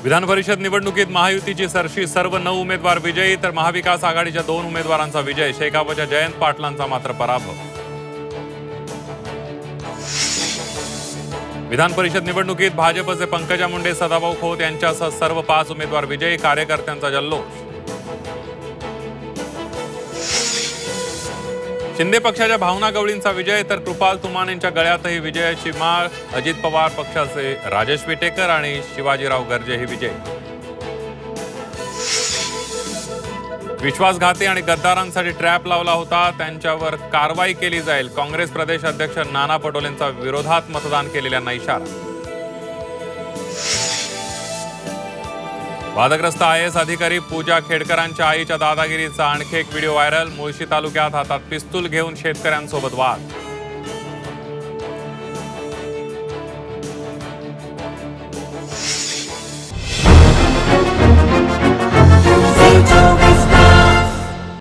विधान परिषद निवडणुकीत महायुतीची सरशी सर्व 9 उमेदवार विजयी, तर महाविकास आघाडीच्या 2 उमेदवारांचा विजय. शेकापच्या जयंत पाटलांचा मात्र पराभव. विधान परिषद निवडणुकीत भाजपचे पंकजा मुंडे, सदाभाऊ खोत यांच्यासह सर्व 5 उमेदवार विजयी. कार्यकर्त्यांचा जल्लोष. शिंदे पक्षाच्या भावना गवळींचा विजय, तर कृपाल तुमानेंच्या गळ्यातही विजयाची माळ. अजित पवार पक्षाचे राजेश विटेकर आणि शिवाजीराव गर्जे हे विजयी. विश्वासघाती आणि गद्दारांसाठी ट्रॅप लावला होता, त्यांच्यावर कारवाई केली जाईल. काँग्रेस प्रदेश अध्यक्ष नाना पटोलेंचा विरोधात मतदान केलेल्यांना इशारा. वादग्रस्त IAS अधिकारी पूजा खेडकरांच्या आईच्या दादागिरीचा आणखी एक व्हिडिओ व्हायरल. मुळशी तालुक्यात हातात पिस्तूल घेऊन शेतकऱ्यांसोबत वाद.